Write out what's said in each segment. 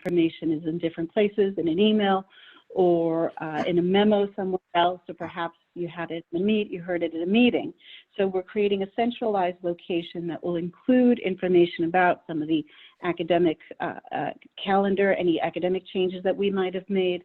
information is in different places, in an email or in a memo somewhere else, or perhaps you had it in you heard it at a meeting. So we're creating a centralized location that will include information about some of the academic calendar, any academic changes that we might have made,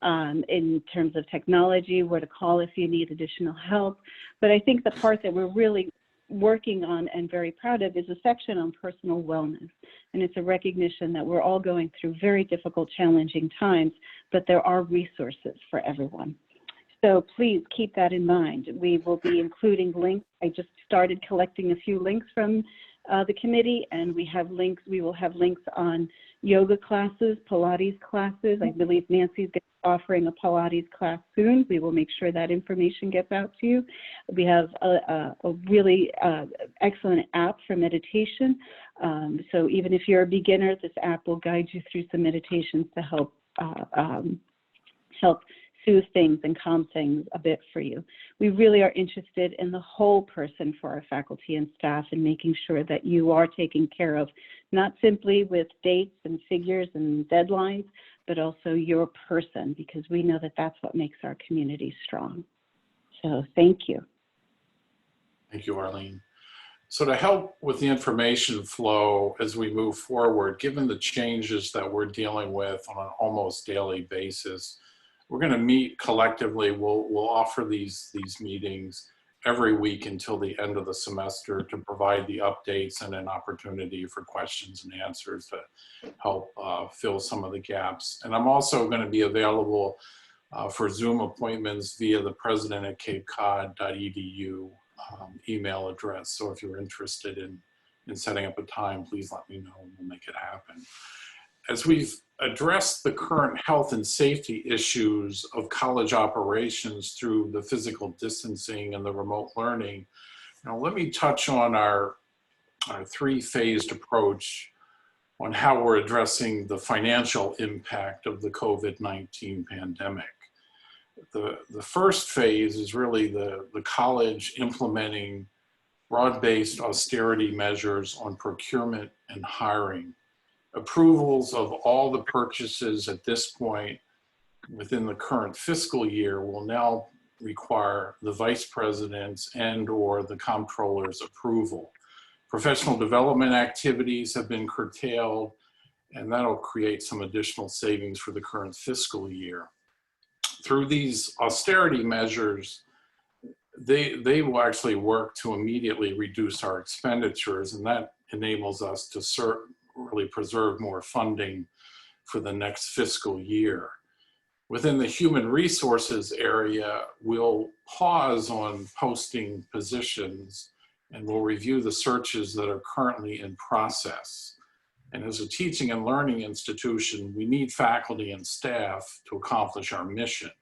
in terms of technology, where to call if you need additional help. But I think the part that we're really working on and very proud of is a section on personal wellness. And it's a recognition that we're all going through very difficult, challenging times, but there are resources for everyone. So please keep that in mind. We will be including links. I just started collecting a few links from the committee, and we have links. We will have links on yoga classes, Pilates classes. I believe Nancy's offering a Pilates class soon. We will make sure that information gets out to you. We have a really excellent app for meditation. So even if you're a beginner, this app will guide you through some meditations to help soothe things and calm things a bit for you. We really are interested in the whole person for our faculty and staff, and making sure that you are taken care of, not simply with dates and figures and deadlines, but also your person, because we know that that's what makes our community strong. So thank you. Thank you, Arlene. So to help with the information flow as we move forward, given the changes that we're dealing with on an almost daily basis, we're going to meet collectively. We'll offer these meetings every week until the end of the semester to provide the updates and an opportunity for questions and answers to help fill some of the gaps. And I'm also going to be available for Zoom appointments via the president@capecod.edu email address. So if you're interested in setting up a time, please let me know and we'll make it happen. As we've addressed the current health and safety issues of college operations through the physical distancing and the remote learning, let me touch on our three-phased approach on how we're addressing the financial impact of the COVID-19 pandemic. The first phase is really the college implementing broad-based austerity measures on procurement and hiring. Approvals of all the purchases at this point within the current fiscal year will now require the vice president's and/or the comptroller's approval. Professional development activities have been curtailed, and that'll create some additional savings for the current fiscal year. Through these austerity measures, they will actually work to immediately reduce our expenditures, and that enables us to really preserve more funding for the next fiscal year. Within the human resources area, we'll pause on posting positions and we'll review the searches that are currently in process. And as a teaching and learning institution, we need faculty and staff to accomplish our mission.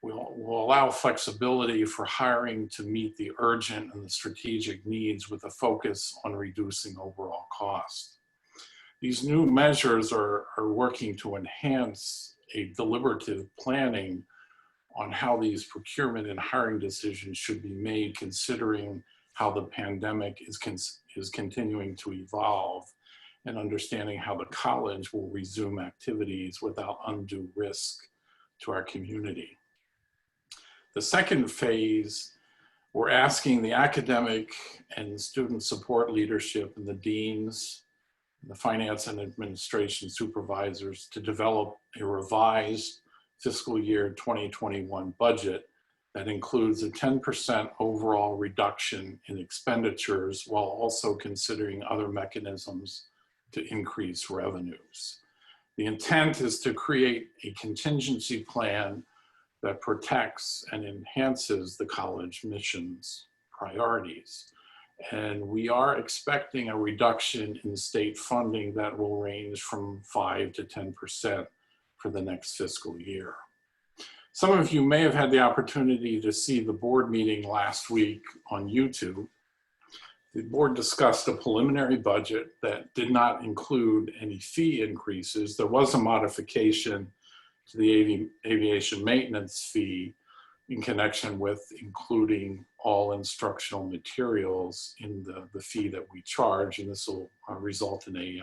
We'll allow flexibility for hiring to meet the urgent and the strategic needs with a focus on reducing overall costs. These new measures are working to enhance a deliberative planning on how these procurement and hiring decisions should be made, considering how the pandemic is continuing to evolve, and understanding how the college will resume activities without undue risk to our community. The second phase, we're asking the academic and student support leadership and the deans, the finance and administration supervisors to develop a revised fiscal year 2021 budget that includes a 10% overall reduction in expenditures while also considering other mechanisms to increase revenues. The intent is to create a contingency plan that protects and enhances the college mission's priorities. And we are expecting a reduction in state funding that will range from 5 to 10% for the next fiscal year. Some of you may have had the opportunity to see the board meeting last week on YouTube. The board discussed a preliminary budget that did not include any fee increases. There was a modification to the aviation maintenance fee in connection with including all instructional materials in the fee that we charge, and this will result in a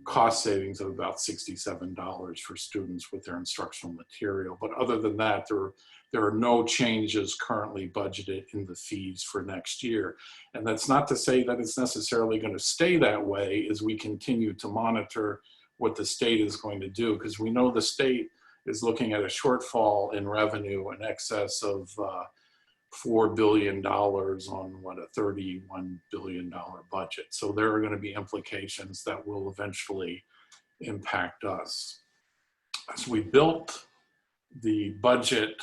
cost savings of about $67 for students with their instructional material. But other than that, there are no changes currently budgeted in the fees for next year. And that's not to say that it's necessarily going to stay that way as we continue to monitor what the state is going to do, because we know the state is looking at a shortfall in revenue in excess of $4 billion on what, a $31 billion budget. So there are going to be implications that will eventually impact us. As we built the budget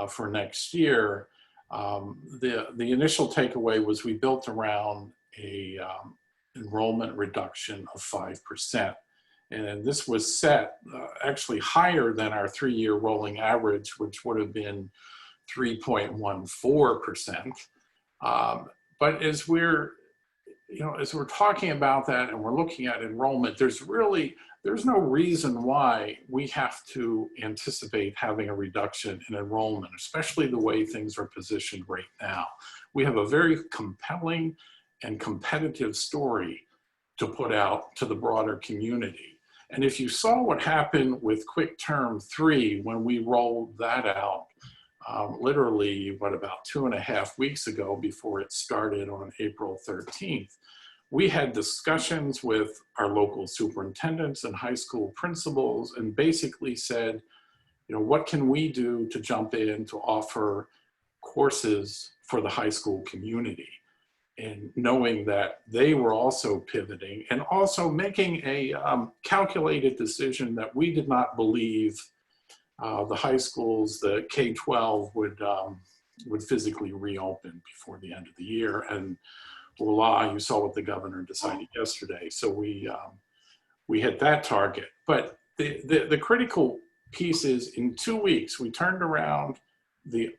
for next year, the initial takeaway was we built around a enrollment reduction of 5%. And this was set actually higher than our 3-year rolling average, which would have been 3.14%. But as we're talking about that and we're looking at enrollment, there's no reason why we have to anticipate having a reduction in enrollment, especially the way things are positioned right now. We have a very compelling and competitive story to put out to the broader community. And if you saw what happened with Quick Term 3 when we rolled that out, literally, about 2.5 weeks ago before it started on April 13th, we had discussions with our local superintendents and high school principals and basically said, what can we do to jump in to offer courses for the high school community? And knowing that they were also pivoting and also making a calculated decision that we did not believe the high schools, the K-12 would physically reopen before the end of the year. And voila, you saw what the governor decided yesterday. So we hit that target. But the critical piece is in 2 weeks, we turned around the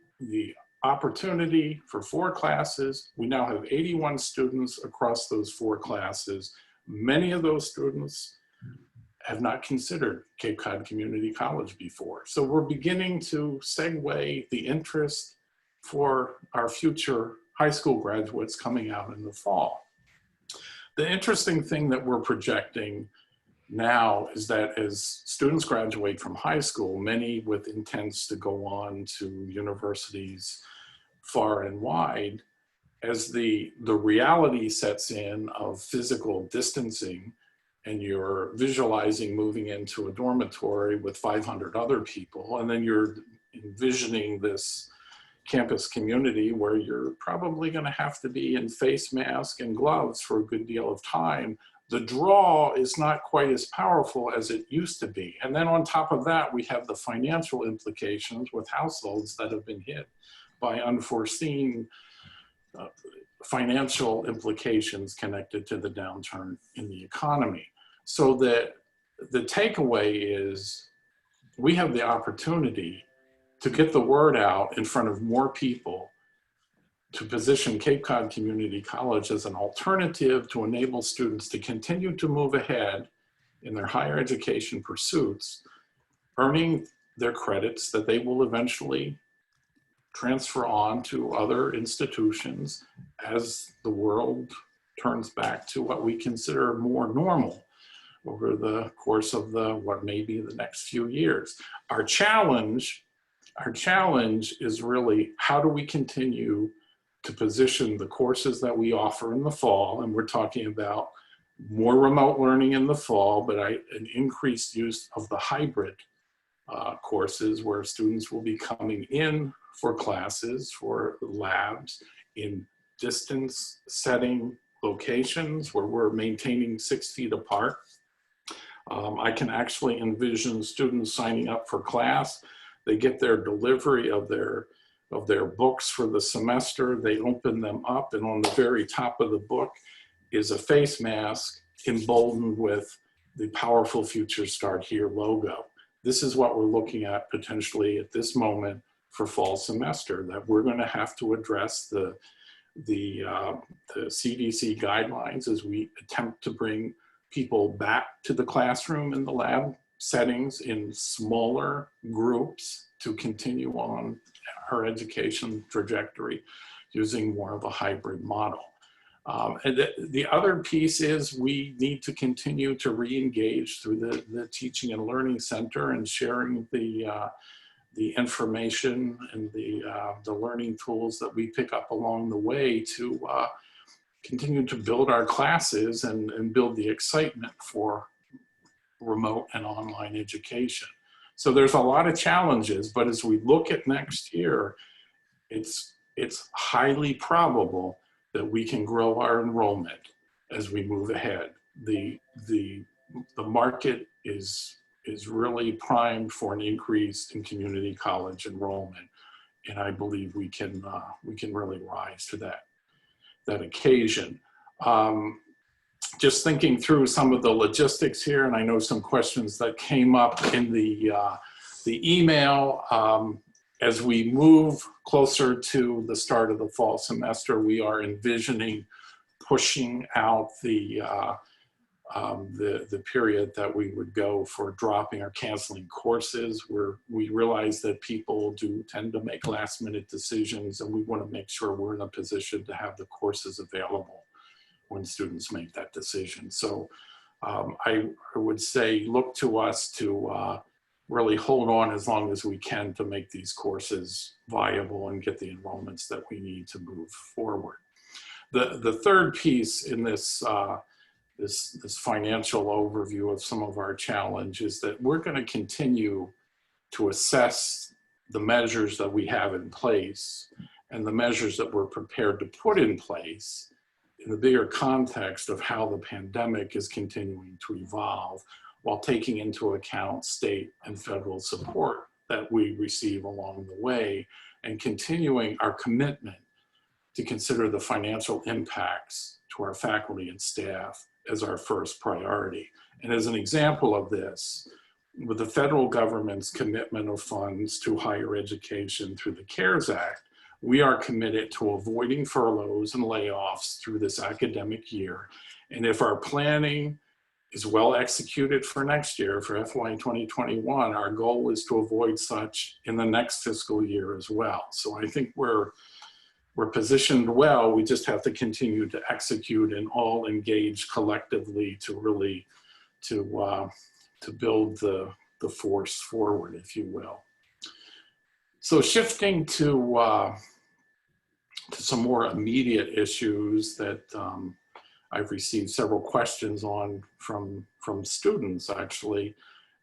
opportunity for 4 classes. We now have 81 students across those 4 classes. Many of those students have not considered Cape Cod Community College before. So we're beginning to segue the interest for our future high school graduates coming out in the fall. The interesting thing that we're projecting now is that as students graduate from high school, many with intents to go on to universities far and wide, as the reality sets in of physical distancing and you're visualizing moving into a dormitory with 500 other people, and then you're envisioning this campus community where you're probably going to have to be in face mask and gloves for a good deal of time, the draw is not quite as powerful as it used to be. And then on top of that, we have the financial implications with households that have been hit by unforeseen financial implications connected to the downturn in the economy. So the takeaway is we have the opportunity to get the word out in front of more people to position Cape Cod Community College as an alternative to enable students to continue to move ahead in their higher education pursuits, earning their credits that they will eventually transfer on to other institutions as the world turns back to what we consider more normal over the course of what may be the next few years. Our challenge is really how do we continue to position the courses that we offer in the fall, and we're talking about more remote learning in the fall, but an increased use of the hybrid courses where students will be coming in for classes, for labs in distance setting locations where we're maintaining 6 feet apart. I can actually envision students signing up for class. They get their delivery of their books for the semester. They open them up, and on the very top of the book is a face mask emboldened with the Powerful Futures Start Here logo. This is what we're looking at potentially at this moment for fall semester, that we're going to have to address the CDC guidelines as we attempt to bring people back to the classroom and the lab settings in smaller groups to continue on our education trajectory using more of a hybrid model. And the other piece is we need to continue to re-engage through the Teaching and Learning Center and sharing the information and the learning tools that we pick up along the way to continue to build our classes and build the excitement for remote and online education. So there's a lot of challenges, but as we look at next year, it's highly probable that we can grow our enrollment as we move ahead. The market is really primed for an increase in community college enrollment, and I believe we can really rise to that occasion. Just thinking through some of the logistics here, and I know some questions that came up in the email. As we move closer to the start of the fall semester, we are envisioning pushing out the period that we would go for dropping or canceling courses, where we realize that people do tend to make last-minute decisions, and we want to make sure we're in a position to have the courses available when students make that decision. So I would say look to us to really hold on as long as we can to make these courses viable and get the enrollments that we need to move forward. The third piece in this this financial overview of some of our challenges, that we're going to continue to assess the measures that we have in place and the measures that we're prepared to put in place in the bigger context of how the pandemic is continuing to evolve, while taking into account state and federal support that we receive along the way, and continuing our commitment to consider the financial impacts to our faculty and staff as our first priority. And as an example of this, with the federal government's commitment of funds to higher education through the CARES Act, we are committed to avoiding furloughs and layoffs through this academic year. And if our planning is well executed for next year, for FY 2021, our goal is to avoid such in the next fiscal year as well. So I think we're positioned well. We just have to continue to execute and all engage collectively to really to build the force forward, if you will. So shifting to some more immediate issues that I've received several questions on from students, actually,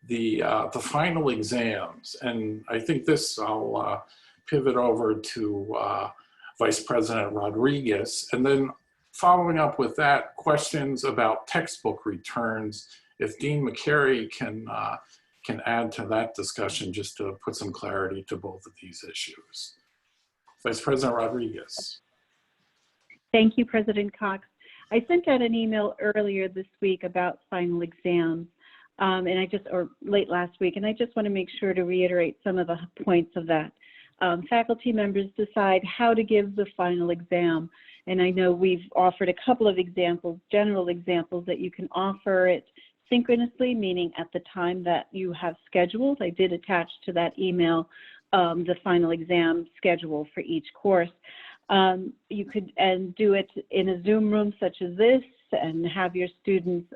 the final exams. And I think this, I'll pivot over to Vice President Rodriguez, and then following up with that, questions about textbook returns. If Dean McCary can add to that discussion, just to put some clarity to both of these issues. Vice President Rodriguez. Thank you, President Cox. I sent out an email earlier this week about final exams, or late last week, and I just want to make sure to reiterate some of the points of that. Faculty members decide how to give the final exam, and I know we've offered a couple of examples, general examples, that you can offer it synchronously, meaning at the time that you have scheduled. I did attach to that email the final exam schedule for each course. You could do it in a Zoom room such as this and have your students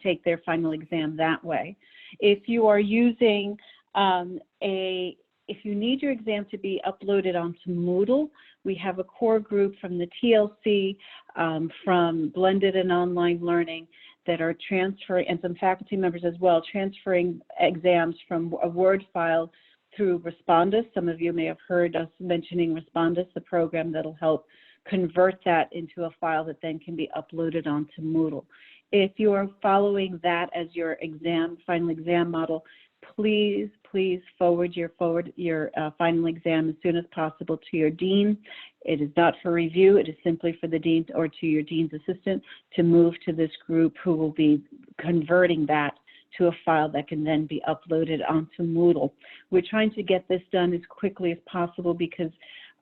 take their final exam that way. If you are using if you need your exam to be uploaded onto Moodle, we have a core group from the TLC, from Blended and Online Learning, that are transferring, and some faculty members as well, transferring exams from a Word file through Respondus. Some of you may have heard us mentioning Respondus, the program that'll help convert that into a file that then can be uploaded onto Moodle. If you are following that as your final exam model, please forward your final exam as soon as possible to your dean. It is not for review. It is simply for the dean or to your dean's assistant to move to this group, who will be converting that to a file that can then be uploaded onto Moodle. We're trying to get this done as quickly as possible because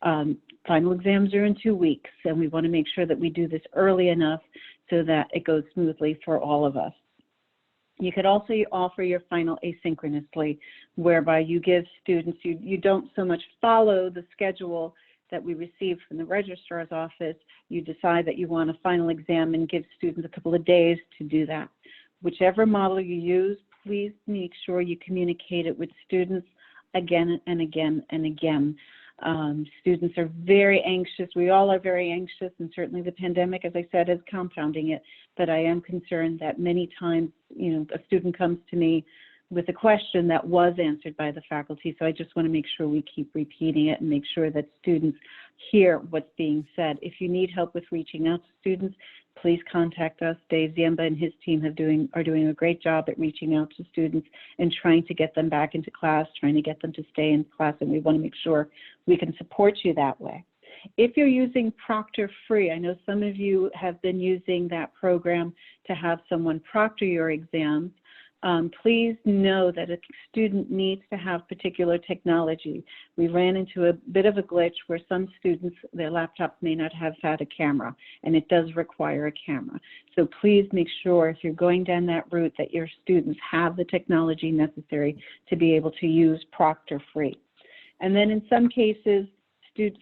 final exams are in 2 weeks, and we want to make sure that we do this early enough so that it goes smoothly for all of us. You could also offer your final asynchronously, whereby you give students, you don't so much follow the schedule that we receive from the registrar's office, you decide that you want a final exam and give students a couple of days to do that. Whichever model you use, please make sure you communicate it with students again and again and again. Students are very anxious. We all are very anxious, and certainly the pandemic, as I said, is compounding it. But I am concerned that many times, a student comes to me with a question that was answered by the faculty. So I just want to make sure we keep repeating it and make sure that students hear what's being said. If you need help with reaching out to students, please contact us. Dave Ziemba and his team are doing a great job at reaching out to students and trying to get them back into class, trying to get them to stay in class, and we want to make sure we can support you that way. If you're using Proctor Free, I know some of you have been using that program to have someone proctor your exams. Please know that a student needs to have particular technology. We ran into a bit of a glitch where some students, their laptops may not have had a camera, and it does require a camera. So please make sure, if you're going down that route, that your students have the technology necessary to be able to use Proctor Free. And then in some cases,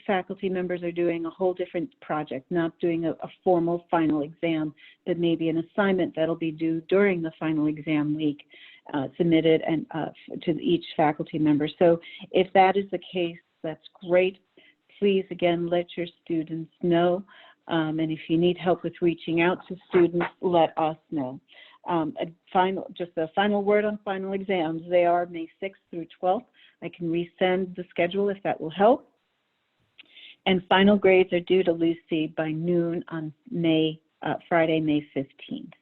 faculty members are doing a whole different project, not doing a formal final exam, but maybe an assignment that'll be due during the final exam week, submitted and to each faculty member. So if that is the case, that's great. Please, again, let your students know. And if you need help with reaching out to students, let us know. Just a final word on final exams. They are May 6th through 12th. I can resend the schedule if that will help. And final grades are due to Lucy by noon on Friday, May 15th.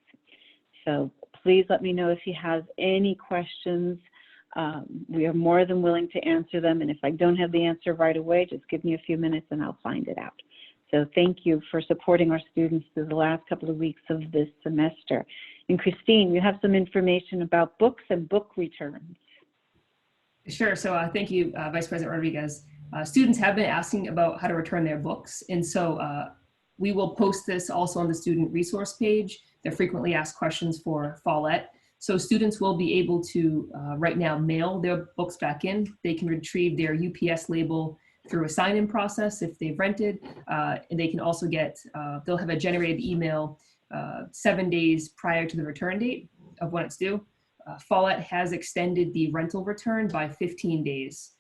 So please let me know if you have any questions. We are more than willing to answer them. And if I don't have the answer right away, just give me a few minutes and I'll find it out. So thank you for supporting our students through the last couple of weeks of this semester. And Christine, you have some information about books and book returns. Sure. So thank you, Vice President Rodriguez. Students have been asking about how to return their books, and so we will post this also on the student resource page. They're frequently asked questions for Follett. So students will be able to right now mail their books back in. They can retrieve their UPS label through a sign-in process if they've rented, and they can also get, they'll have a generated email 7 days prior to the return date of when it's due. Follett has extended the rental return by 15 days.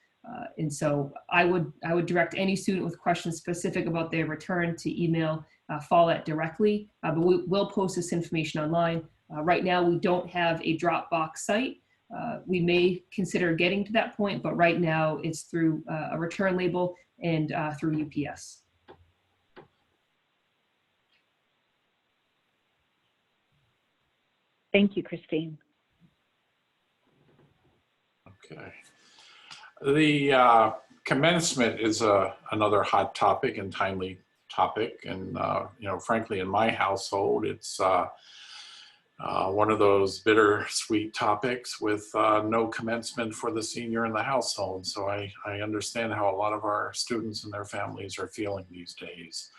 And so I would direct any student with questions specific about their return to email Follett directly, but we will post this information online. Right now, we don't have a Dropbox site. We may consider getting to that point, but right now it's through a return label and through UPS. Thank you, Christine. Okay. The commencement is another hot topic and timely topic. And, frankly, in my household, it's one of those bittersweet topics with no commencement for the senior in the household. So I understand how a lot of our students and their families are feeling these days.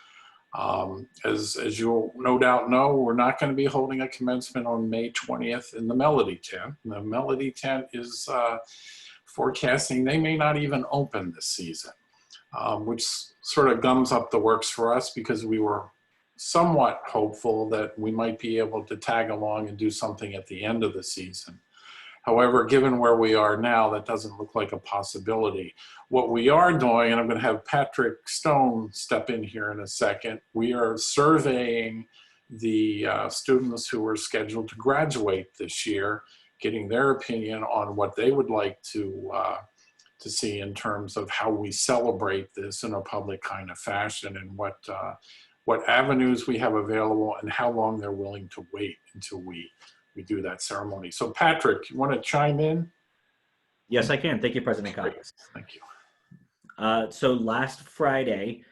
As you'll no doubt know, we're not going to be holding a commencement on May 20th in the Melody Tent. The Melody Tent is forecasting they may not even open this season, which sort of gums up the works for us because we were somewhat hopeful that we might be able to tag along and do something at the end of the season. However, given where we are now, that doesn't look like a possibility. What we are doing, and I'm going to have Patrick Stone step in here in a second, we are surveying the students who are scheduled to graduate this year, getting their opinion on what they would like to see in terms of how we celebrate this in a public kind of fashion, and what avenues we have available and how long they're willing to wait until we do that ceremony. So Patrick, you want to chime in? Yes, I can. Thank you, President Cox. Thank you. So last Friday,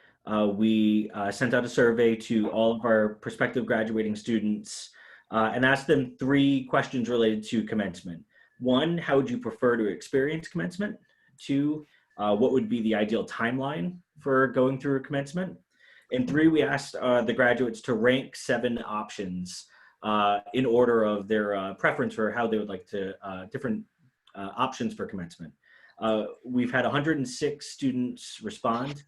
we sent out a survey to all of our prospective graduating students and asked them 3 questions related to commencement. 1, how would you prefer to experience commencement? 2, what would be the ideal timeline for going through a commencement? And 3, we asked the graduates to rank 7 options in order of their preference for how they would like to, different options for commencement. We've had 106 students respond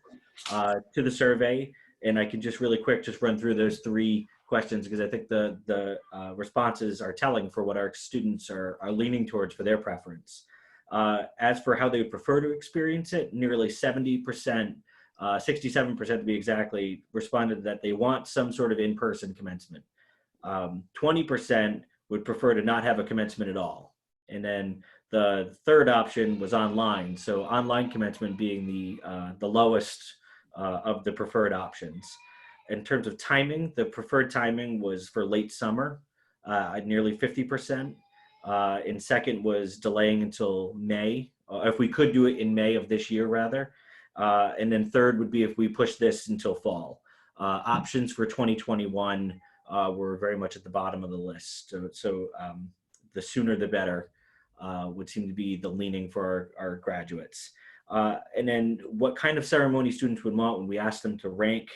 to the survey, and I can just really quick just run through those 3 questions because I think the responses are telling for what our students are leaning towards for their preference. As for how they would prefer to experience it, nearly 70%, 67% to be exactly, responded that they want some sort of in-person commencement. 20% would prefer to not have a commencement at all. And then the third option was online. So online commencement being the lowest of the preferred options. In terms of timing, the preferred timing was for late summer, at nearly 50%. And second was delaying until May, if we could do it in May of this year rather. And then third would be if we push this until fall. Options for 2021 were very much at the bottom of the list. So the sooner the better would seem to be the leaning for our graduates. And then what kind of ceremony students would want when we asked them to rank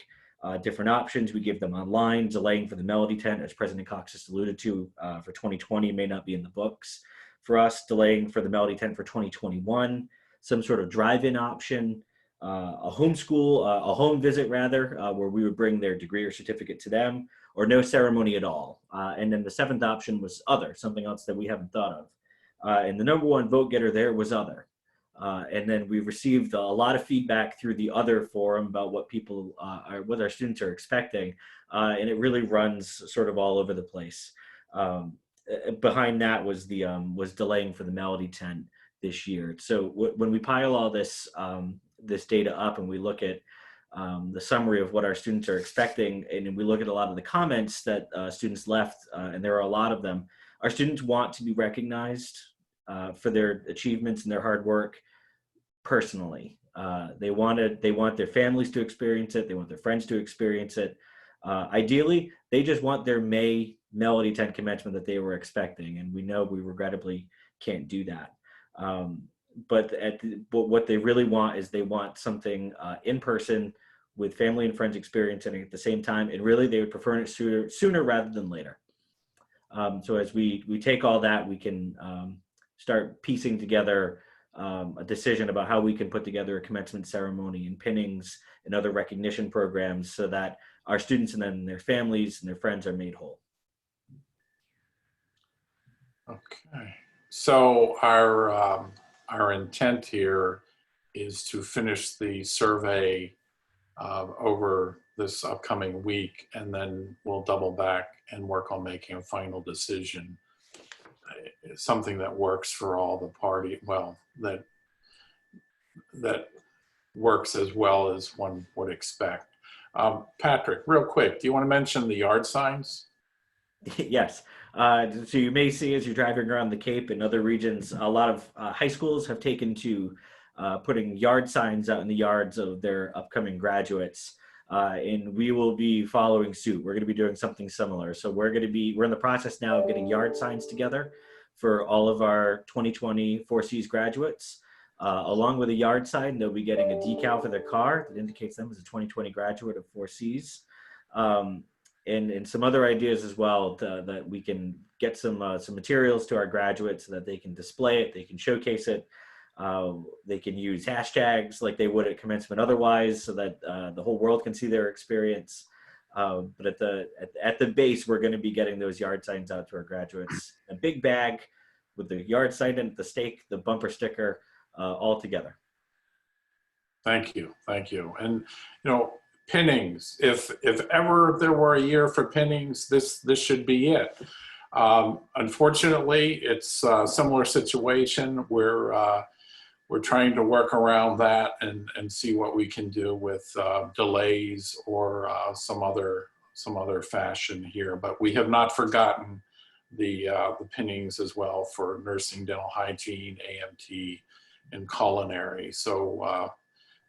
different options, we give them online, delaying for the Melody Tent, as President Cox just alluded to, for 2020 may not be in the books. For us, delaying for the Melody Tent for 2021, some sort of drive-in option, a homeschool, a home visit rather, where we would bring their degree or certificate to them, or no ceremony at all. And then the 7th option was other, something else that we haven't thought of. And the #1 vote getter there was other. And then we received a lot of feedback through the other forum about what people what our students are expecting. And it really runs sort of all over the place. Behind that was was delaying for the Melody Tent this year. So when we pile all this this data up and we look at the summary of what our students are expecting, and we look at a lot of the comments that students left, and there are a lot of them, our students want to be recognized for their achievements and their hard work personally. They want their families to experience it. They want their friends to experience it. Ideally, they just want their May Melody Tent commencement that they were expecting, and we know we regrettably can't do that. But what they really want is they want something in person with family and friends experiencing it at the same time, and really they would prefer it sooner rather than later. So as we take all that, we can start piecing together a decision about how we can put together a commencement ceremony and pinnings and other recognition programs so that our students and then their families and their friends are made whole. Okay, so our intent here is to finish the survey over this upcoming week, and then we'll double back and work on making a final decision. Something that works for all the party, well, that works as well as one would expect. Patrick, real quick, do you want to mention the yard signs? Yes. So you may see as you're driving around the Cape and other regions, a lot of high schools have taken to putting yard signs out in the yards of their upcoming graduates. And we will be following suit. We're going to be doing something similar. So we're in the process now of getting yard signs together for all of our 2020 4Cs graduates. Along with a yard sign, they'll be getting a decal for their car that indicates them as a 2020 graduate of 4Cs. And some other ideas as well that we can get some materials to our graduates so that they can display it, they can showcase it, they can use hashtags like they would at commencement otherwise, so that the whole world can see their experience. But at the base, we're going to be getting those yard signs out to our graduates. A big bag with the yard sign and the stake, the bumper sticker, all together. Thank you, thank you. And pinnings. If ever there were a year for pinnings, this should be it. Unfortunately, it's a similar situation where we're trying to work around that and see what we can do with delays or some other fashion here. But we have not forgotten the pinnings as well for nursing, dental hygiene, AMT, and culinary. So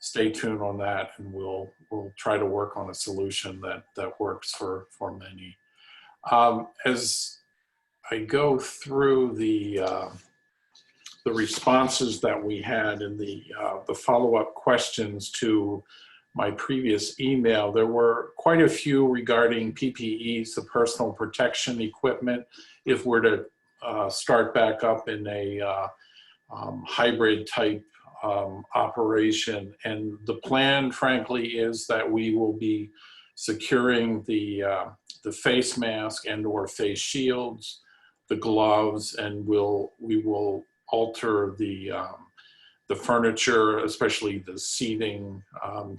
stay tuned on that, and we'll try to work on a solution that works for many. As I go through the responses that we had in the follow-up questions to my previous email, there were quite a few regarding PPEs, the personal protection equipment. If we're to start back up in a hybrid type operation. And the plan, frankly, is that we will be securing the face mask and or face shields, the gloves, and we will alter the furniture, especially the seating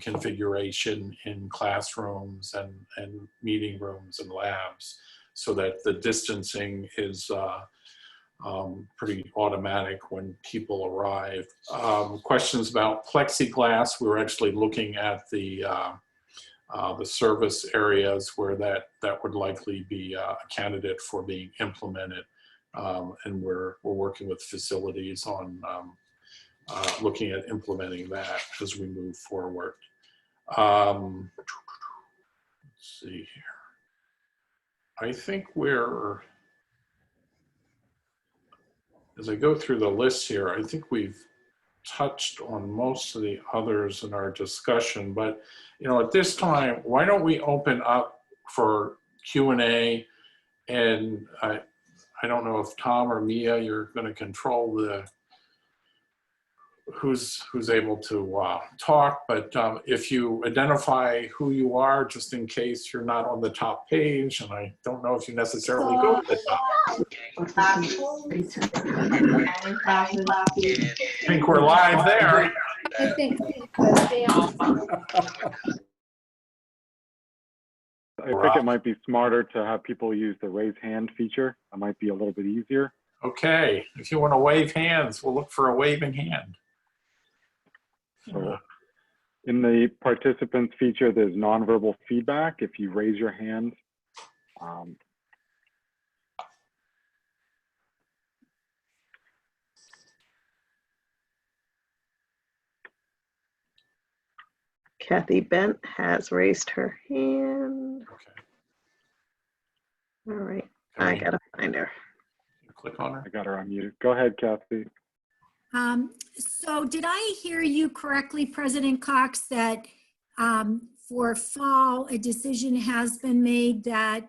configuration in classrooms and meeting rooms and labs, so that the distancing is pretty automatic when people arrive. Questions about plexiglass, we're actually looking at the service areas where that would likely be a candidate for being implemented. And we're working with facilities on looking at implementing that as we move forward. Let's see here. I think as I go through the list here, I think we've touched on most of the others in our discussion, but at this time, why don't we open up for Q&A? And I don't know if Tom or Mia, you're going to control who's able to talk, but if you identify who you are, just in case you're not on the top page, and I don't know if you necessarily go to the top. I think we're live there. I think it might be smarter to have people use the raise hand feature. That might be a little bit easier. Okay, if you want to wave hands, we'll look for a waving hand. So in the participants feature, there's nonverbal feedback. If you raise your hand, Kathy Bent has raised her hand. Okay. All right, I gotta find her. Click on her. I got her unmuted. Go ahead, Kathy. so did I hear you correctly, President Cox, that for fall, a decision has been made that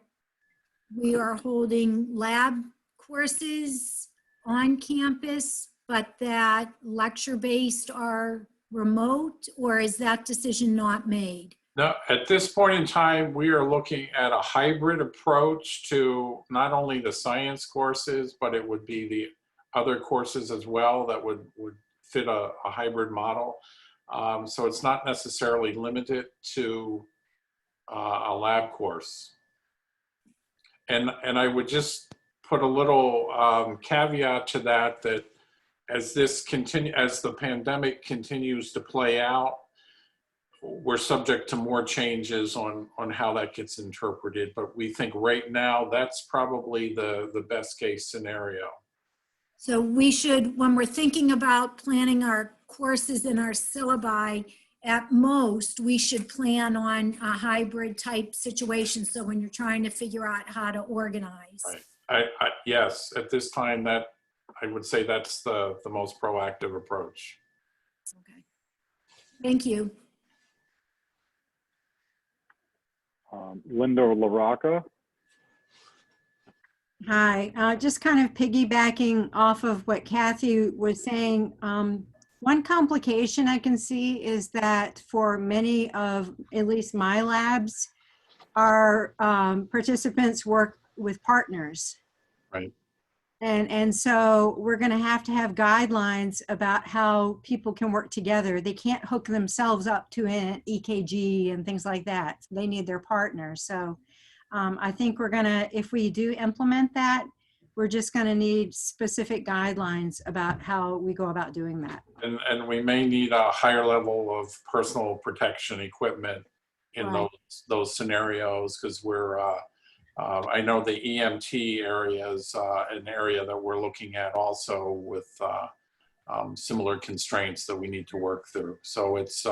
we are holding lab courses on campus, but that lecture-based are remote, or is that decision not made? No, at this point in time, we are looking at a hybrid approach to not only the science courses, but it would be the other courses as well that would fit a hybrid model. So it's not necessarily limited to a lab course. And I would just put a little caveat to that as the pandemic continues to play out, we're subject to more changes on how that gets interpreted. But we think right now that's probably the best case scenario. So we should, when we're thinking about planning our courses and our syllabi, at most, we should plan on a hybrid type situation. So when you're trying to figure out how to organize. Right. Yes, at this time, I would say that's the most proactive approach. Okay. Thank you. Linda LaRocca. Hi, just kind of piggybacking off of what Kathy was saying. One complication I can see is that for many of, at least my labs, our participants work with partners. Right. And so we're going to have guidelines about how people can work together. They can't hook themselves up to an EKG and things like that. They need their partner. So I think we're going to, if we do implement that, we're just going to need specific guidelines about how we go about doing that. And we may need a higher level of personal protection equipment in Right. those scenarios, because we're, I know the EMT area is an area that we're looking at also with similar constraints that we need to work through. So it's,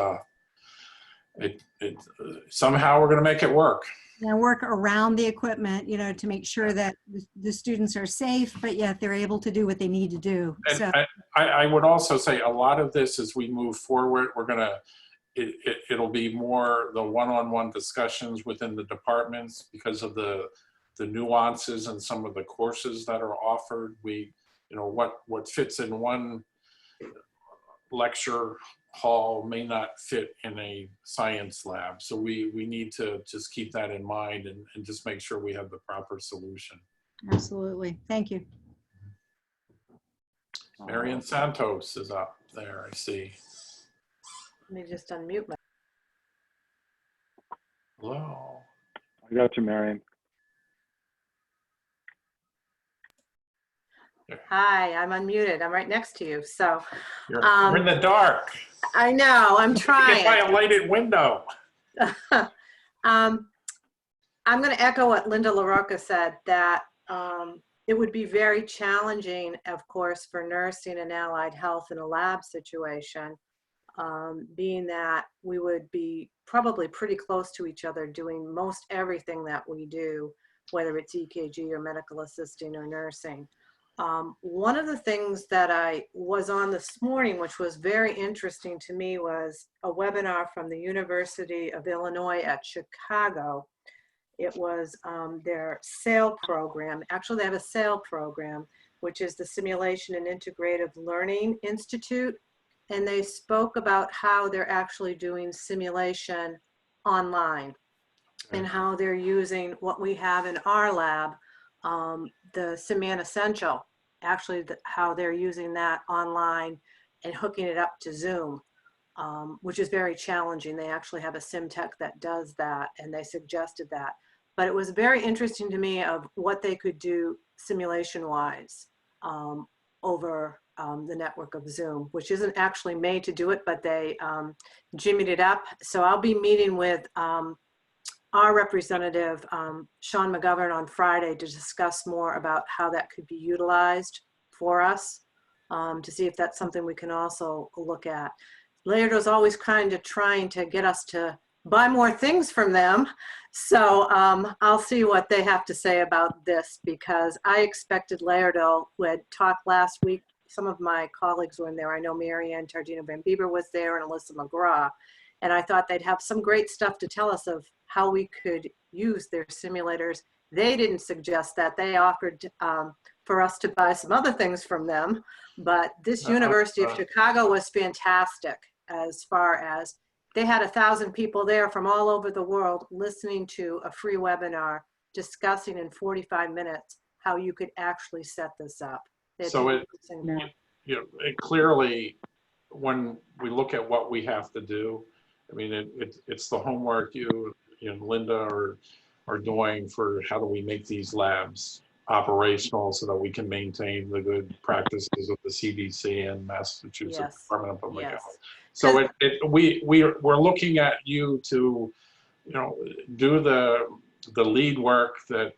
somehow we're going to make it work. Yeah, work around the equipment, to make sure that the students are safe, but yet they're able to do what they need to do. And So I would also say a lot of this as we move forward, we're going to, it'll be more the one-on-one discussions within the departments because of the nuances and some of the courses that are offered. We, what fits in one lecture hall may not fit in a science lab. So we need to just keep that in mind and just make sure we have the proper solution. Absolutely. Thank you. Marian Santos is up there, I see. Let me just unmute my. Hello. I got you, Marion. Hi, I'm unmuted. I'm right next to you. So You're in the dark. I know, I'm Get by trying. a lighted window. I'm going to echo what Linda LaRocca said, that it would be very challenging, of course, for nursing and allied health in a lab situation, being that we would be probably pretty close to each other doing most everything that we do, whether it's EKG or medical assisting or nursing. One of the things that I was on this morning, which was very interesting to me, was a webinar from the University of Illinois at Chicago. It was their SAIL program. Actually, they have a SAIL program, which is the Simulation and Integrative Learning Institute. And they spoke about how they're actually doing simulation online and how they're using what we have in our lab, the SimAn Essential, actually how they're using that online and hooking it up to Zoom, which is very challenging. They actually have a sim tech that does that, and they suggested that. But it was very interesting to me of what they could do simulation-wise over the network of Zoom, which isn't actually made to do it, but they jimmied it up. So I'll be meeting with our representative, Sean McGovern, on Friday to discuss more about how that could be utilized for us, to see if that's something we can also look at. Laerdal's always kind of trying to get us to buy more things from them. So I'll see what they have to say about this, because I expected Laerdal, who had talked last week, some of my colleagues were in there. I know Marianne Tardino Van Bieber was there and Alyssa McGraw. And I thought they'd have some great stuff to tell us of how we could use their simulators. They didn't suggest that. They offered for us to buy some other things from them. But this University of Chicago was fantastic, as far as they had 1,000 people there from all over the world listening to a free webinar discussing in 45 minutes how you could actually set this up. So it clearly, when we look at what we have to do, I mean, it's the homework you and Linda are doing for how do we make these labs operational so that we can maintain the good practices of the CDC and Massachusetts Department of Public Health. So we're looking at you to, do the lead work that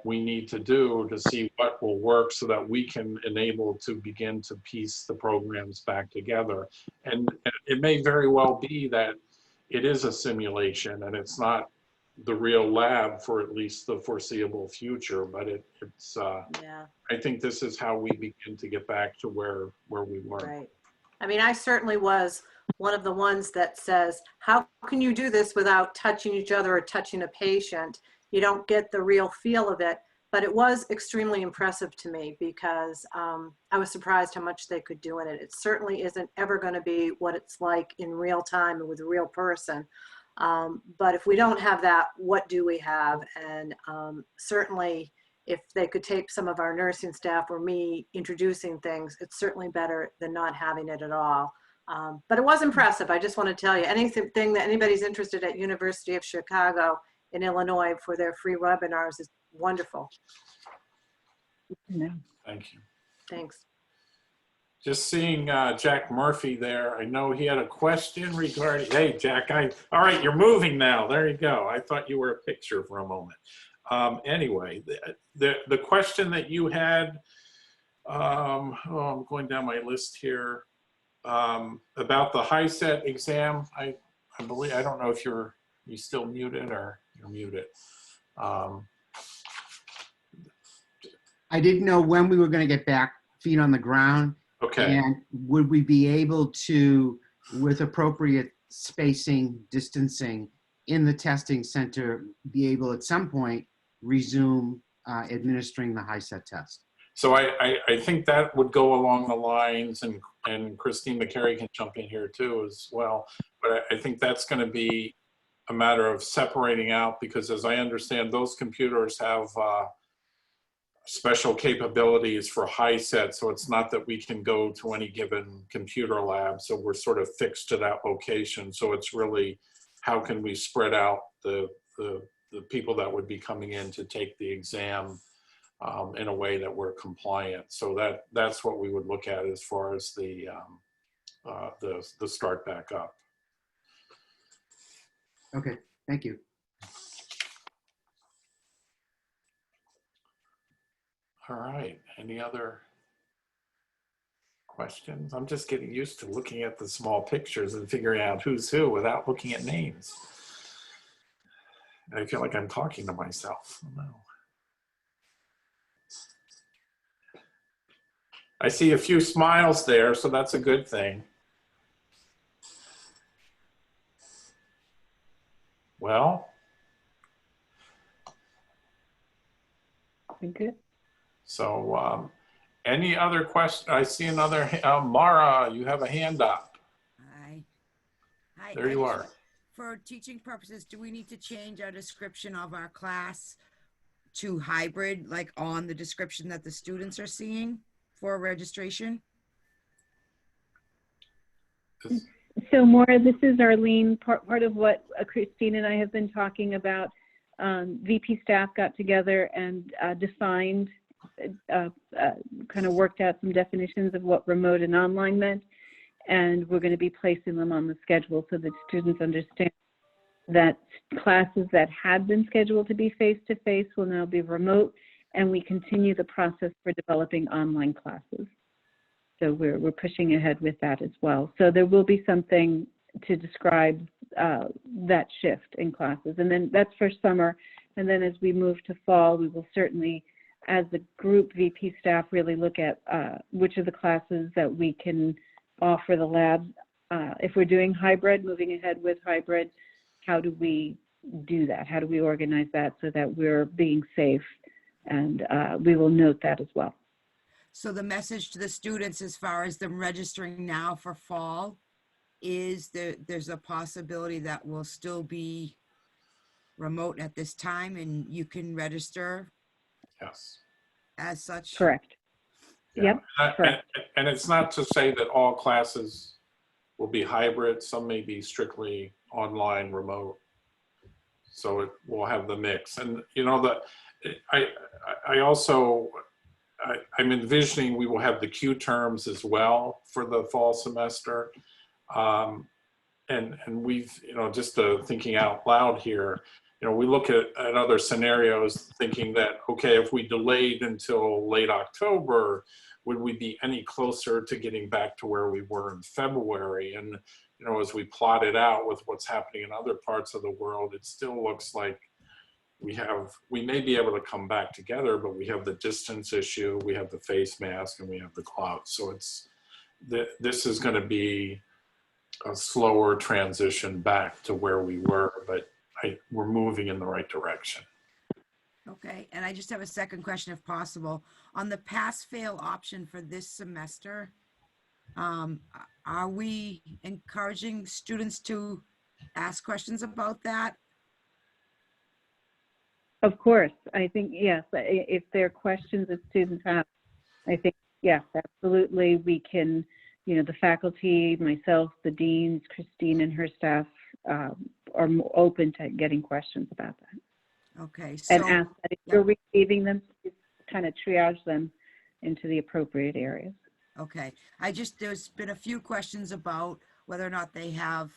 we need to do to see what will work so that we can enable to begin to piece the programs back together. And it may very well be that it is a simulation and it's not the real lab for at least the foreseeable future, but it's I think this is how we begin to get back to where we were. Right. I mean, I certainly was one of the ones that says, how can you do this without touching each other or touching a patient? You don't get the real feel of it, but it was extremely impressive to me, because I was surprised how much they could do in it. It certainly isn't ever going to be what it's like in real time and with a real person. But if we don't have that, what do we have? And certainly if they could take some of our nursing staff or me introducing things, it's certainly better than not having it at all. But it was impressive. I just want to tell you, anything that anybody's interested at University of Chicago in Illinois for their free webinars is wonderful. Thank you. Thanks. Just seeing Jack Murphy there. I know he had a question regarding, hey, Jack, all right, you're moving now. There you go. I thought you were a picture for a moment. Anyway, the question that you had, I'm going down my list here, about the HiSET exam. I believe, I don't know if you still muted or you're muted. I didn't know when we were going to get back, feet on the ground. Okay. And would we be able to, with appropriate spacing, distancing in the testing center, be able at some point resume administering the HiSET test? So I think that would go along the lines, and and Christine McCary can jump in here too as well. But I think that's going to be a matter of separating out, because as I understand, those computers have special capabilities for high set. So it's not that we can go to any given computer lab. So we're sort of fixed to that location. So it's really, how can we spread out the people that would be coming in to take the exam in a way that we're compliant. So that's what we would look at as far as the start back up. Okay, thank you. All right, any other questions? I'm just getting used to looking at the small pictures and figuring out who's who without looking at names. And I feel like I'm talking to myself. Oh, no. I see a few smiles there, so that's a good thing. Well, Good. so any other question? I see another, Mara, you have a hand up. Hi. Hi. There you are. For teaching purposes, do we need to change our description of our class to hybrid, like on the description that the students are seeing for registration? So Maura, this is Arlene. Part of what Christine and I have been talking about. VP staff got together and defined, kind of worked out some definitions of what remote and online meant. And we're going to be placing them on the schedule so that students understand that classes that had been scheduled to be face-to-face will now be remote, and we continue the process for developing online classes. So we're pushing ahead with that as well. So there will be something to describe that shift in classes. And then that's for summer. And then as we move to fall, we will certainly, as the group VP staff, really look at which of the classes that we can offer the labs. If we're doing hybrid, moving ahead with hybrid, how do we do that? How do we organize that so that we're being safe? And we will note that as well. So the message to the students as far as them registering now for fall is there's a possibility that will still be remote at this time and you can register Yes. as such? Correct. Yeah. Yep, correct. And it's not to say that all classes will be hybrid. Some may be strictly online, remote. So it will have the mix. And you know, I'm envisioning we will have the Q terms as well for the fall semester. And we've, you know, just thinking out loud here, you know, we look at other scenarios thinking that, okay, if we delayed until late October, would we be any closer to getting back to where we were in February? And, you know, as we plot it out with what's happening in other parts of the world, it still looks like we may be able to come back together, but we have the distance issue, we have the face mask, and we have the cloud. So this is going to be a slower transition back to where we were, but we're moving in the right direction. Okay, and I just have a second question if possible. On the pass-fail option for this semester, are we encouraging students to ask questions about that? Of course, I think, yes, if there are questions that students have, I think, yes, absolutely, we can, you know, the faculty, myself, the deans, Christine and her staff are open to getting questions about that. Okay, so. And ask that if you're receiving them, kind of triage them into the appropriate areas. Okay, there's been a few questions about whether or not they have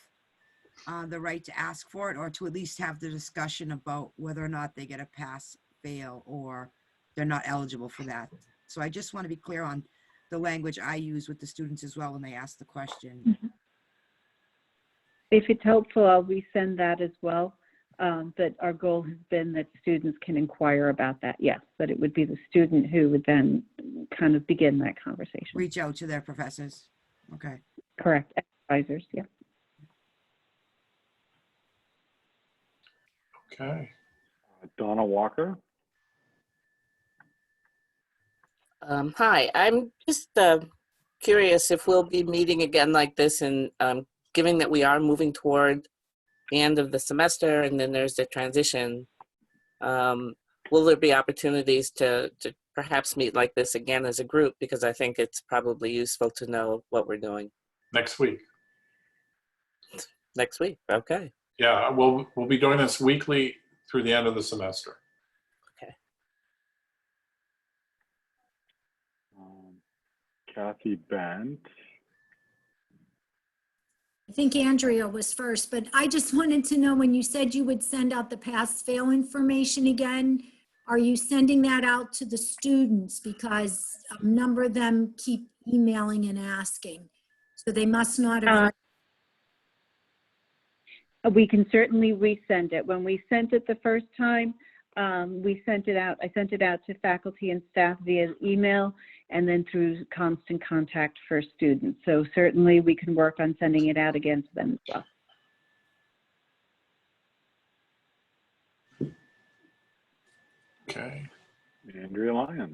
the right to ask for it, or to at least have the discussion about whether or not they get a pass fail or they're not eligible for that. So I just want to be clear on the language I use with the students as well when they ask the question. Mm-hmm. If it's helpful, I'll resend that as well. That our goal has been that students can inquire about that. Yes, but it would be the student who would then kind of begin that conversation. Reach out to their professors. Okay. Correct. Advisors. Yeah. Okay. Donna Walker. Hi, I'm just curious if we'll be meeting again like this, and given that we are moving toward the end of the semester and then there's the transition, will there be opportunities to perhaps meet like this again as a group? Because I think it's probably useful to know what we're doing. Next week. Next week, okay. Yeah, we'll be doing this weekly through the end of the semester. Kathy Bent. I think Andrea was first, but I just wanted to know, when you said you would send out the pass-fail information again, are you sending that out to the students? Because a number of them keep emailing and asking. So they must not have. We can certainly resend it. When we sent it the first time, we sent it out. I sent it out to faculty and staff via email, and then through constant contact for students. So certainly we can work on sending it out again to them as well. Okay. Andrea Lyons.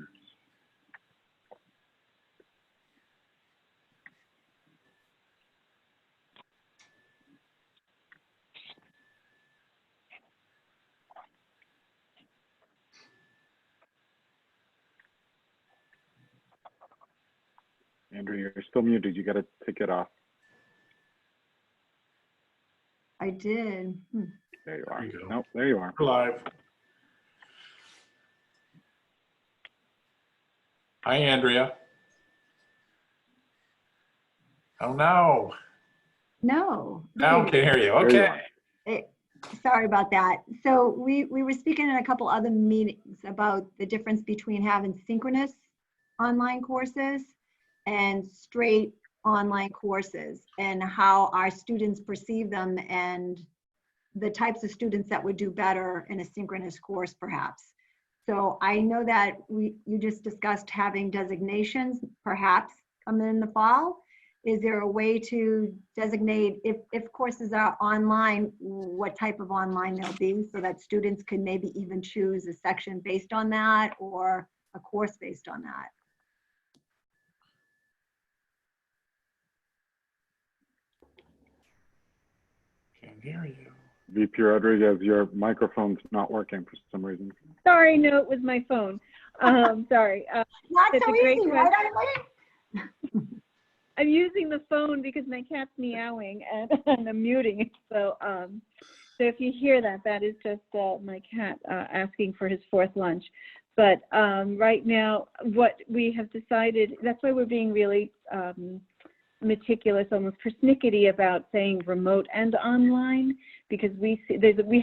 Andrea, you're still muted. You got to take it off. I did. There you are. There you go. Nope, there you are. We're live. Hi, Andrea. Oh, no. No. Now I can hear you. There you Okay. are. Sorry about that. So we were speaking in a couple other meetings about the difference between having synchronous online courses and straight online courses, and how our students perceive them, and the types of students that would do better in a synchronous course perhaps. So I know that you just discussed having designations perhaps coming in the fall. Is there a way to designate, if courses are online, what type of online they'll be, so that students can maybe even choose a section based on that, or a course based on that? Can't hear you. VP Rodriguez, your microphone's not working for some reason. Sorry, no, it was my phone. Sorry. Not It's so a great easy, right, Eileen? I'm using the phone because my cat's meowing and I'm muting it. So if you hear that, that is just my cat asking for his fourth lunch. But right now, what we have decided, that's why we're being really meticulous, almost persnickety about saying remote and online, because we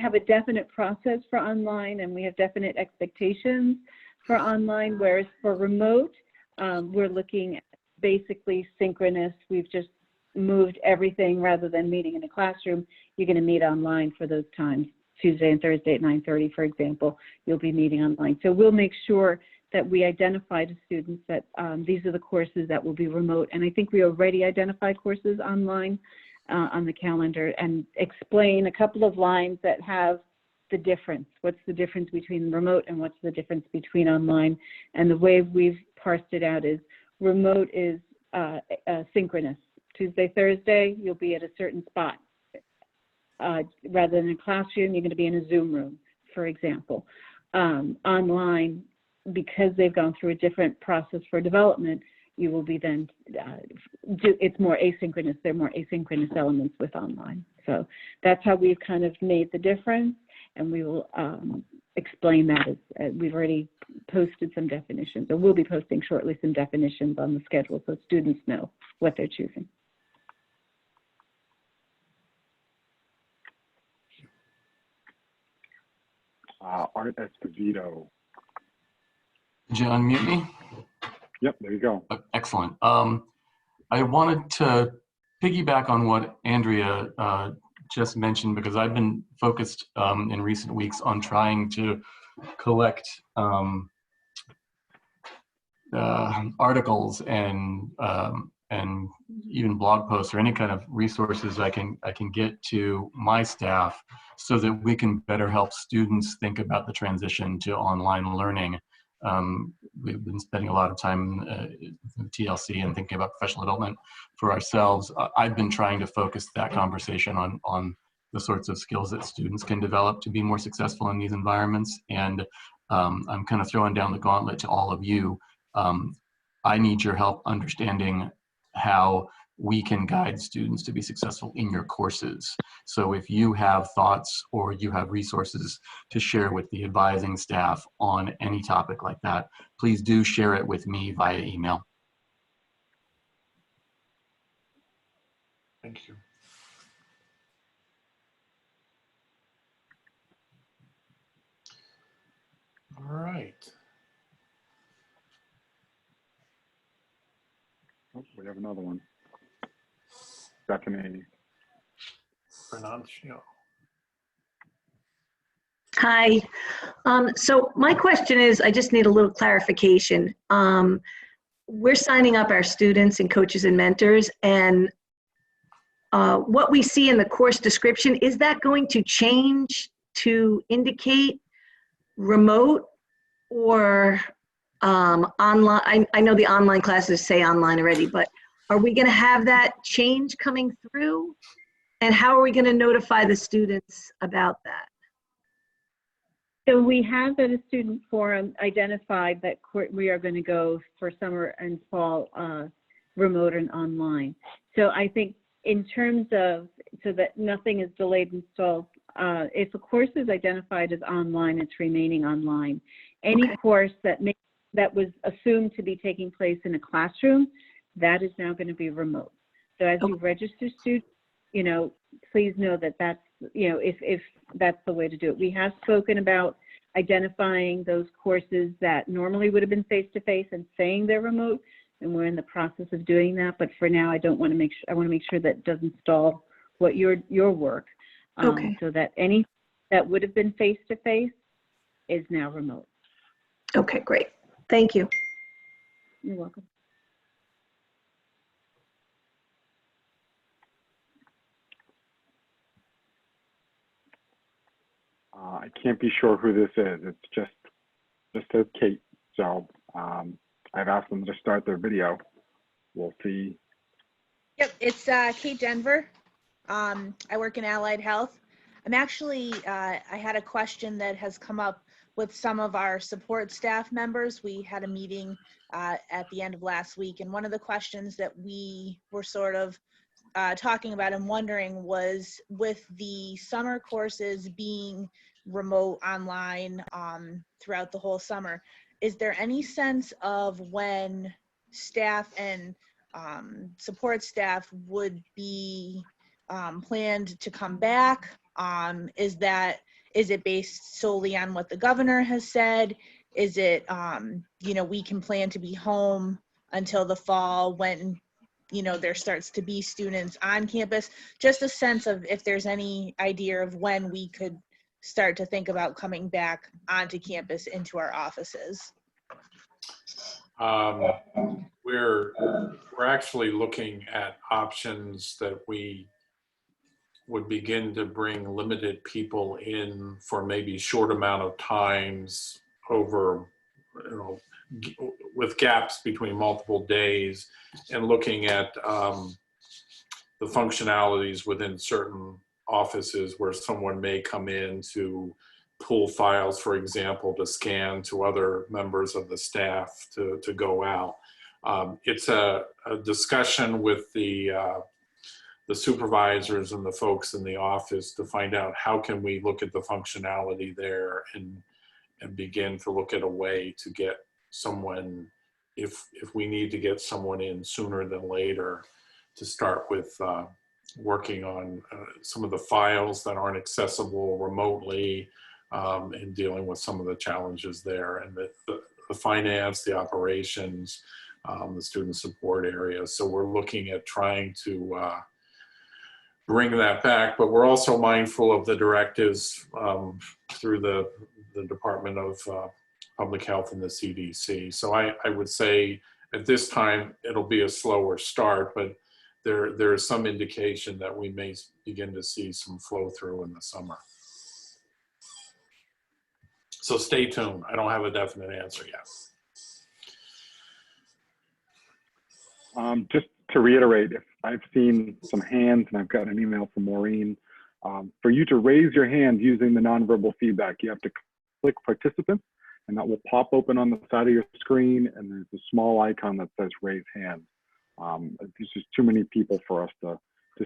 have a definite process for online and we have definite expectations for online, whereas for remote, we're looking at basically synchronous. We've just moved everything. Rather than meeting in a classroom, you're going to meet online for those times. Tuesday and Thursday at 9:30, for example, you'll be meeting online. So we'll make sure that we identify to students that these are the courses that will be remote. And I think we already identify courses online on the calendar, and explain a couple of lines that have the difference. What's the difference between remote and what's the difference between online? And the way we've parsed it out is remote is synchronous. Tuesday, Thursday, you'll be at a certain spot. Rather than a classroom, you're going to be in a Zoom room, for example. Online, because they've gone through a different process for development, you will be then, it's more asynchronous. There are more asynchronous elements with online. So that's how we've kind of made the difference, and we will explain that as we've already posted some definitions, or we'll be posting shortly some definitions on the schedule so students know what they're choosing. Art Esposito. Did you unmute me? Yep, there you go. Excellent. I wanted to piggyback on what Andrea just mentioned, because I've been focused in recent weeks on trying to collect articles and even blog posts or any kind of resources I can get to my staff, so that we can better help students think about the transition to online learning we've been spending a lot of time in TLC and thinking about professional development for ourselves. I've been trying to focus that conversation on the sorts of skills that students can develop to be more successful in these environments. And I'm kind of throwing down the gauntlet to all of you. I need your help understanding how we can guide students to be successful in your courses. So if you have thoughts or you have resources to share with the advising staff on any topic like that, please do share it with me via email. Thank you. All right. Oh, we have another one. Stephanie. Bernaccio. Hi. So my question is, I just need a little clarification. We're signing up our students and coaches and mentors, and what we see in the course description, is that going to change to indicate remote or online? I know the online classes say online already, but are we going to have that change coming through? And how are we going to notify the students about that? So we have at a student forum identified that we are going to go for summer and fall remote and online. So I think in terms of, so that nothing is delayed and stalled, if a course is identified as online, it's remaining online. Any course that was assumed to be taking place in a classroom, that is now going to be remote. So as you register students, you know, please know that that's, you know, if that's the way to do it. We have spoken about identifying those courses that normally would have been face-to-face and saying they're remote, and we're in the process of doing that. But for now, I want to make sure that doesn't stall what your work, so that any that would have been face-to-face is now remote. Okay, great. Thank you. You're welcome. I can't be sure who this is. It's just says Kate. So I've asked them to start their video. We'll see. Yep, it's Kate Denver. I work in allied health. I'm actually, I had a question that has come up with some of our support staff members. We had a meeting at the end of last week, and one of the questions that we were sort of talking about and wondering was, with the summer courses being remote online throughout the whole summer, is there any sense of when staff and support staff would be planned to come back? Is it based solely on what the governor has said? Is it, you know, we can plan to be home until the fall when, you know, there starts to be students on campus? Just a sense of if there's any idea of when we could start to think about coming back onto campus into our offices. We're actually looking at options that we would begin to bring limited people in for maybe short amount of times over, you know, with gaps between multiple days, and looking at the functionalities within certain offices where someone may come in to pull files, for example, to scan to other members of the staff to go out. It's a discussion with the supervisors and the folks in the office to find out how can we look at the functionality there and begin to look at a way to get someone, if we need to get someone in sooner than later, to start with working on some of the files that aren't accessible remotely, and dealing with some of the challenges there, and the finance, the operations, the student support area. So we're looking at trying to bring that back, but we're also mindful of the directives through the Department of Public Health and the CDC. So I would say at this time, it'll be a slower start, but there is some indication that we may begin to see some flow through in the summer. So stay tuned. I don't have a definite answer yet. Just to reiterate, if I've seen some hands and I've gotten an email from Maureen, for you to raise your hand using the nonverbal feedback, you have to click participant, and that will pop open on the side of your screen, and there's a small icon that says raise hand. There's just too many people for us to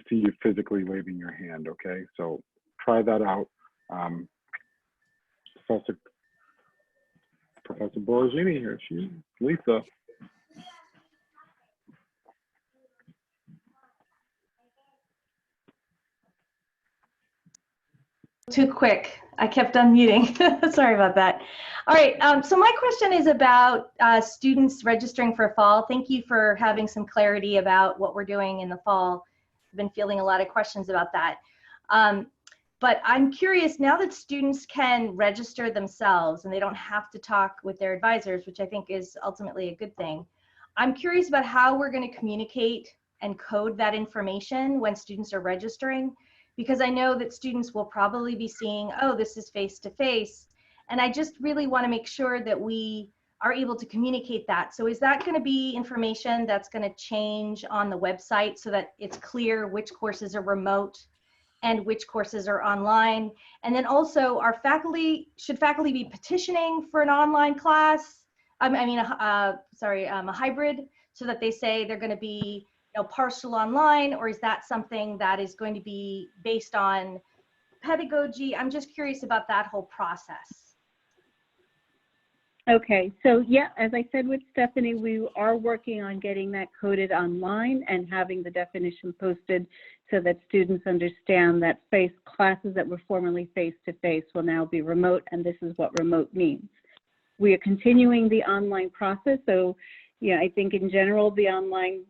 see you physically waving your hand, okay? So try that out. Professor Borgini here, Lisa. Too quick. I kept unmuting. Sorry about that. All right. So my question is about students registering for fall. Thank you for having some clarity about what we're doing in the fall. I've been fielding a lot of questions about that. But I'm curious, now that students can register themselves and they don't have to talk with their advisors, which I think is ultimately a good thing, I'm curious about how we're going to communicate and code that information when students are registering, because I know that students will probably be seeing, oh, this is face-to-face, and I just really want to make sure that we are able to communicate that. So is that going to be information that's going to change on the website so that it's clear which courses are remote and which courses are online? And then also, should faculty be petitioning for an online class? A hybrid, so that they say they're going to be partial online, or is that something that is going to be based on pedagogy? I'm just curious about that whole process. Okay, so yeah, as I said with Stephanie, we are working on getting that coded online and having the definition posted so that students understand that classes that were formerly face-to-face will now be remote, and this is what remote means. We are continuing the online process, so yeah, I think in general, the online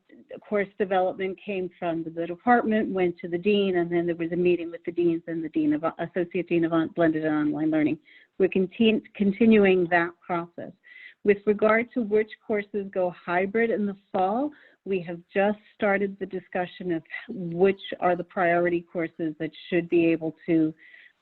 course development came from the department, went to the dean, and then there was a meeting with the deans and the associate dean of blended and online learning. We're continuing that process. With regard to which courses go hybrid in the fall, we have just started the discussion of which are the priority courses that should be able to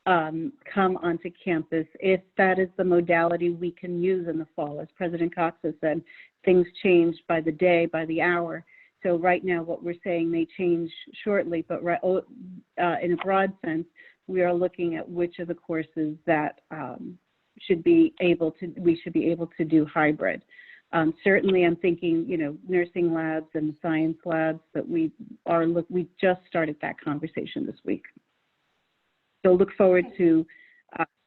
come onto campus, if that is the modality we can use in the fall. As President Cox has said, things change by the day, by the hour. So right now what we're saying may change shortly, but in a broad sense, we are looking at which of the courses that we should be able to do hybrid. Certainly I'm thinking, nursing labs and science labs, but we just started that conversation this week. So look forward to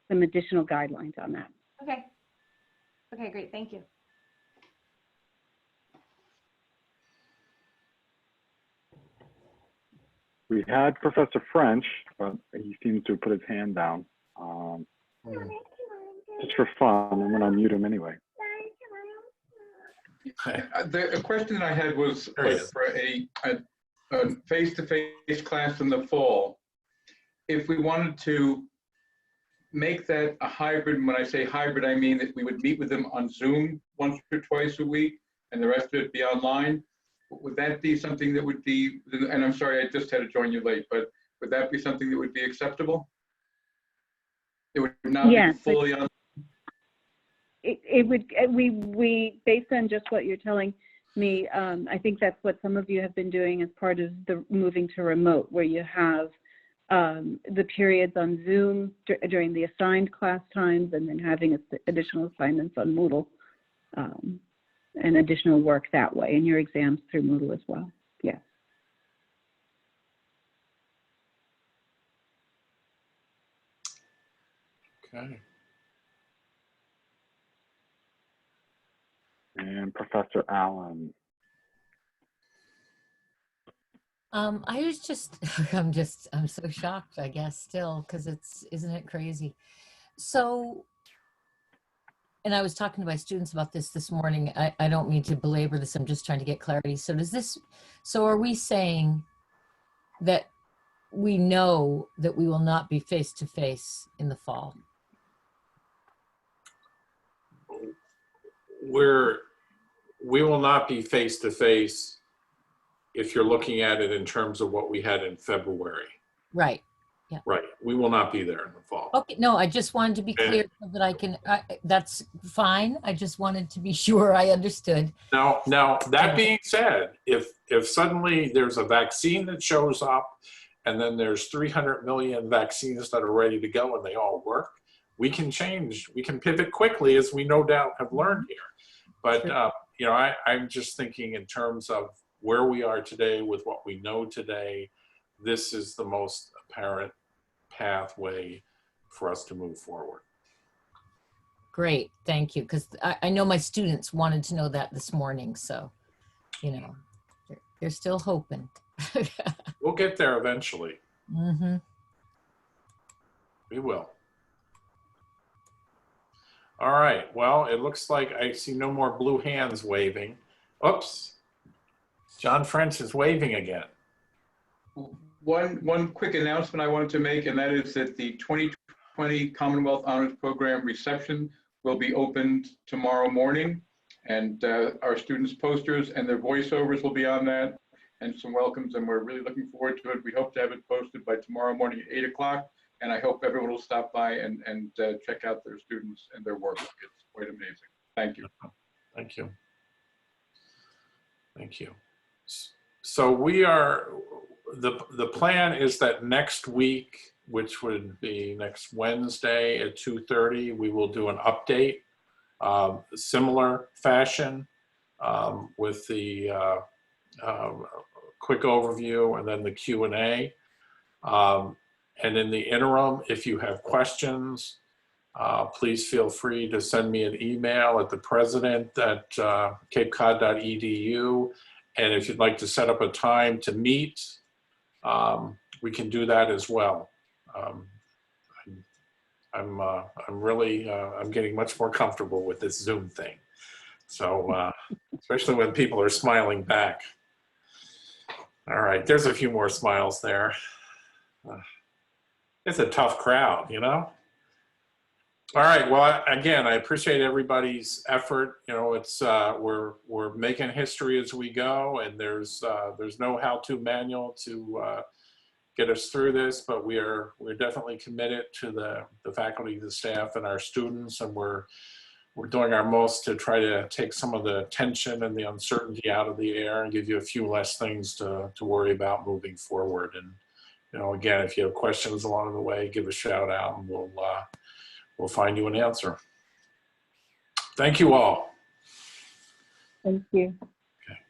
some additional guidelines on that. Okay. Okay, great. Thank you. We had Professor French, but he seems to have put his hand down. Just for fun, I'm going to unmute him anyway. The question I had was for a face-to-face class in the fall. If we wanted to make that a hybrid, and when I say hybrid, I mean that we would meet with them on Zoom once or twice a week and the rest of it be online, would that be something that would be, and I'm sorry, I just had to join you late, but would that be something that would be acceptable? It would not be fully online? It would, we, based on just what you're telling me, I think that's what some of you have been doing as part of the moving to remote, where you have the periods on Zoom during the assigned class times, and then having additional assignments on Moodle and additional work that way, and your exams through Moodle as well. Yes. Okay. And Professor Allen. I was just, I'm so shocked, I guess, still, because isn't it crazy? So, and I was talking to my students about this morning. I don't mean to belabor this, I'm just trying to get clarity. So are we saying that we know that we will not be face-to-face in the fall? We will not be face-to-face if you're looking at it in terms of what we had in February. Right. Yeah. Right. We will not be there in the fall. Okay, no, I just wanted to be clear so that I can, that's fine. I just wanted to be sure I understood. Now, that being said, if suddenly there's a vaccine that shows up and then there's 300 million vaccines that are ready to go and they all work, we can change, we can pivot quickly, as we no doubt have learned here. But, you know, I'm just thinking in terms of where we are today with what we know today, this is the most apparent pathway for us to move forward. Great, thank you. Because I know my students wanted to know that this morning. So, you know, they're still hoping. We'll get there eventually. Mm-hmm. We will. All right, well, it looks like I see no more blue hands waving. Oops, John French is waving again. One quick announcement I wanted to make, and that is that the 2020 Commonwealth Honors Program reception will be opened tomorrow morning, and our students' posters and their voiceovers will be on that, and some welcomes, and we're really looking forward to it. We hope to have it posted by tomorrow morning at 8 o'clock, and I hope everyone will stop by and check out their students and their work. It's quite amazing. Thank you. Thank you. Thank you. So we are, the plan is that next week, which would be next Wednesday at 2:30, we will do an update, similar fashion, with the quick overview and then the Q&A. And in the interim, if you have questions, please feel free to send me an email at thepresident@capecod.edu. And if you'd like to set up a time to meet, we can do that as well. I'm really, I'm getting much more comfortable with this Zoom thing. So, especially when people are smiling back. All right, there's a few more smiles there. It's a tough crowd, you know? All right, well, again, I appreciate everybody's effort. You know, it's, we're making history as we go, and there's no how-to manual to get us through this, but we're definitely committed to the faculty, the staff, and our students, and we're doing our most to try to take some of the tension and the uncertainty out of the air and give you a few less things to worry about moving forward. And, you know, again, if you have questions along the way, give a shout out and we'll find you an answer. Thank you all. Thank you. Okay.